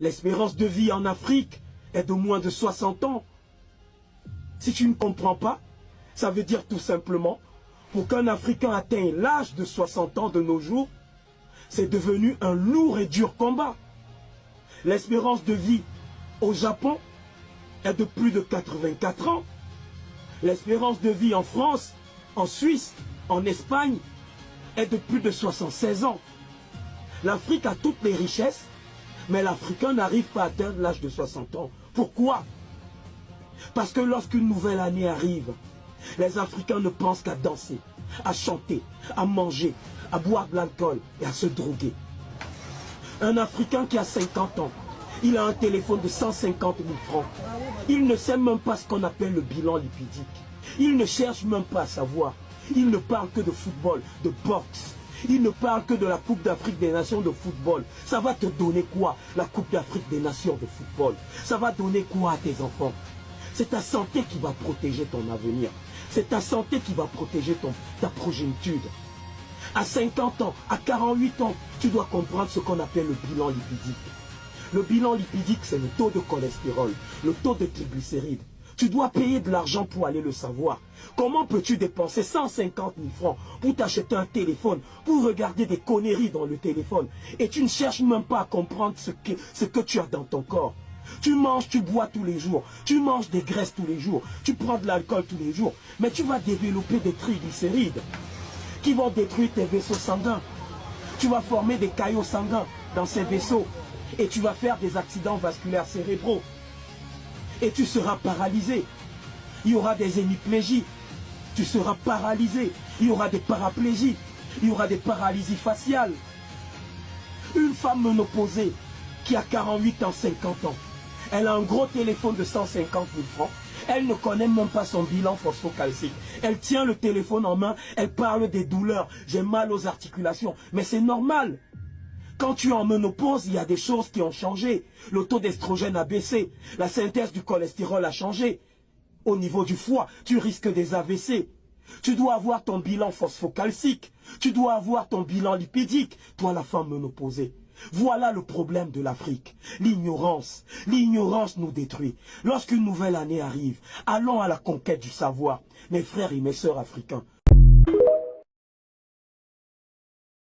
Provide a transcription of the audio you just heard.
L'espérance de vie en Afrique est de moins de 60 ans. Si tu ne comprends pas, ça veut dire tout simplement, pour qu'un Africain atteigne l'âge de 60 ans de nos jours, c'est devenu un lourd et dur combat. L'espérance de vie au Japon est de plus de 84 ans. L'espérance de vie en France, en Suisse, en Espagne est de plus de 76 ans. L'Afrique a toutes les richesses, mais l'Africain n'arrive pas à atteindre l'âge de 60 ans. Pourquoi? Parce que lorsqu'une nouvelle année arrive, les Africains ne pensent qu'à danser, à chanter, à manger, à boire de l'alcool et à se droguer. Un Africain qui a 50 ans, il a un téléphone de 150 000 francs. Il ne sait même pas ce qu'on appelle le bilan lipidique. Il ne cherche même pas à savoir. Il ne parle que de football, de boxe. Il ne parle que de la Coupe d'Afrique des Nations de football. Ça va te donner quoi, la Coupe d'Afrique des Nations de football? Ça va donner quoi à tes enfants? C'est ta santé qui va protéger ton avenir. C'est ta santé qui va protéger ta progéniture. À 50 ans, à 48 ans, tu dois comprendre ce qu'on appelle le bilan lipidique. Le bilan lipidique, c'est le taux de cholestérol, le taux de triglycérides. Tu dois payer de l'argent pour aller le savoir. Comment peux-tu dépenser 150 000 francs pour t'acheter un téléphone, pour regarder des conneries dans le téléphone, et tu ne cherches même pas à comprendre ce que tu as dans ton corps? Tu manges, tu bois tous les jours, tu manges des graisses tous les jours, tu prends de l'alcool tous les jours, mais tu vas développer des triglycérides qui vont détruire tes vaisseaux sanguins. Tu vas former des caillots sanguins dans ces vaisseaux et tu vas faire des accidents vasculaires cérébraux. Et tu seras paralysé. Il y aura des hémiplégies. Tu seras paralysé. Il y aura des paraplégies. Il y aura des paralysies faciales. Une femme ménopausée qui a 48 ans, 50 ans, elle a un gros téléphone de 150 000 francs. Elle ne connaît même pas son bilan phosphocalcique. Elle tient le téléphone en main, elle parle des douleurs. J'ai mal aux articulations. Mais c'est normal. Quand tu es en ménopause, il y a des choses qui ont changé. Le taux d'estrogène a baissé. La synthèse du cholestérol a changé. Au niveau du foie, tu risques des AVC. Tu dois avoir ton bilan phosphocalcique. Tu dois avoir ton bilan lipidique. Toi, la femme ménopausée. Voilà le problème de l'Afrique. L'ignorance. L'ignorance nous détruit. Lorsqu'une nouvelle année arrive, allons à la conquête du savoir. Mes frères et mes sœurs africains,